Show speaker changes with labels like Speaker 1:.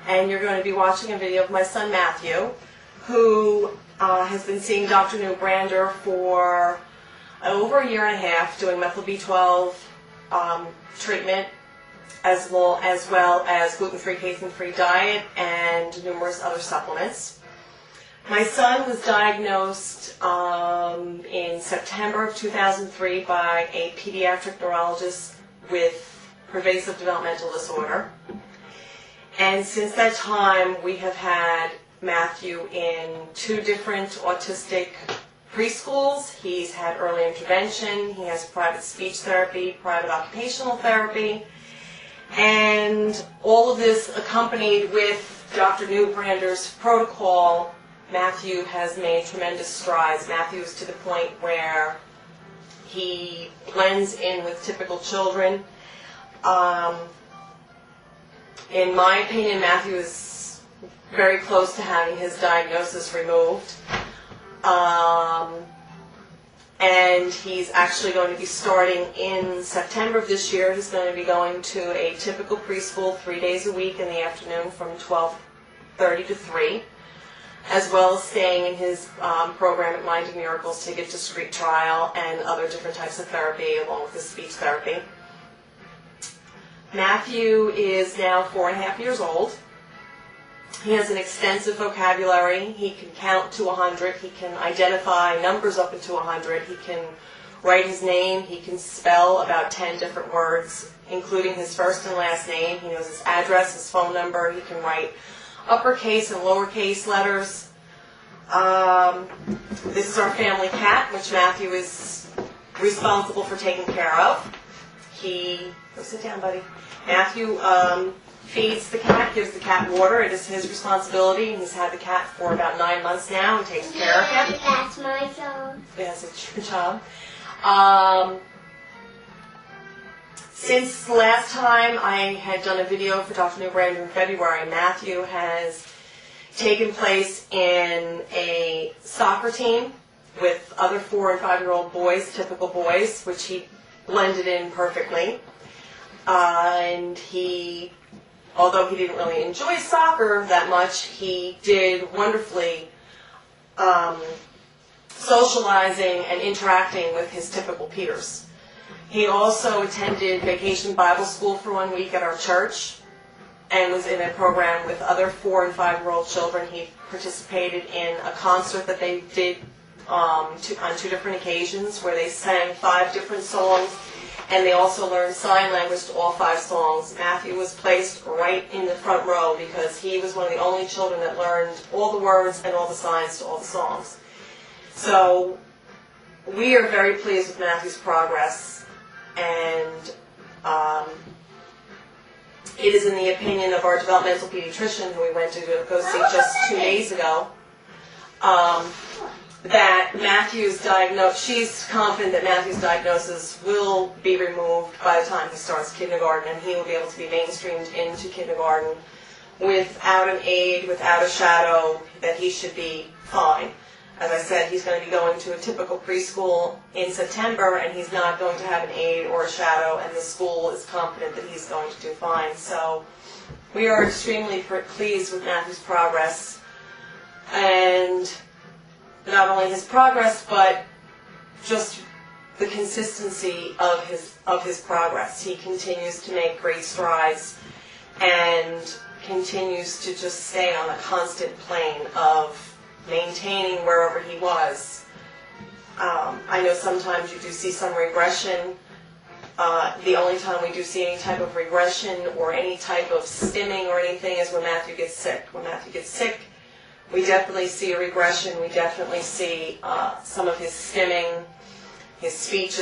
Speaker 1: and you're going to be watching a video of my son Matthew, who has been seeing Dr. Newbrander for over a year and a half, doing methyl B12 treatment, as well as gluten-free, casein-free diet, and numerous other supplements. My son was diagnosed in September of 2003 by a pediatric neurologist with pervasive developmental disorder. And since that time, we have had Matthew in 2 different autistic preschools. He's had early intervention, he has private speech therapy, private occupational therapy, and all of this accompanied with Dr. Newbrander's protocol. Matthew has made tremendous strides. Matthew is to the point where he blends in with typical children. In my opinion, Matthew is very close to having his diagnosis removed. And he's actually going to be starting in September of this year. He's going to be going to a typical preschool 3 days a week in the afternoon from 12:30 to 3, as well as staying in his program at Minding Miracles to get discrete trial and other different types of therapy along with his speech therapy. Matthew is now 4.5 years old. He has an extensive vocabulary. He can count to 100. He can identify numbers up into 100. He can write his name. He can spell about 10 different words, including his first and last name. He knows his address, his phone number. He can write uppercase and lowercase letters. This is our family cat, which Matthew is responsible for taking care of. Go sit down, buddy. Matthew feeds the cat, gives the cat water. It is his responsibility, and he's had the cat for about 9 months now and takes care of him.
Speaker 2: That's my job.
Speaker 1: Yes, it's your job. Since the last time I had done a video for Dr. Newbrander in February, Matthew has taken place in a soccer team with other 4- and 5-year-old boys, typical boys, which he blended in perfectly. And although he didn't really enjoy soccer that much, he did wonderfully socializing and interacting with his typical peers. He also attended Vacation Bible School for 1 week at our church and was in a program with other 4- and 5-year-old children. He participated in a concert that they did on 2 different occasions where they sang 5 different songs, and they also learned sign language to all 5 songs. Matthew was placed right in the front row because he was one of the only children that learned all the words and all the signs to all the songs. So we are very pleased with Matthew's progress, and it is in the opinion of our developmental pediatrician, who we went to go see just 2 days ago, that Matthew's she's confident that Matthew's diagnosis will be removed by the time he starts kindergarten, and he will be able to be mainstreamed into kindergarten without an aid, without a shadow, that he should be fine. As I said, he's going to be going to a typical preschool in September, and he's not going to have an aid or a shadow, and the school is confident that he's going to do fine. So we are extremely pleased with Matthew's progress, and not only his progress, but just the consistency of his progress. He continues to make great strides and continues to just stay on a constant plane of maintaining wherever he was. I know sometimes you do see some regression. The only time we do see any type of regression or any type of stimming or anything is when Matthew gets sick. When Matthew gets sick, we definitely see a regression. We definitely see some of his stimming, his speech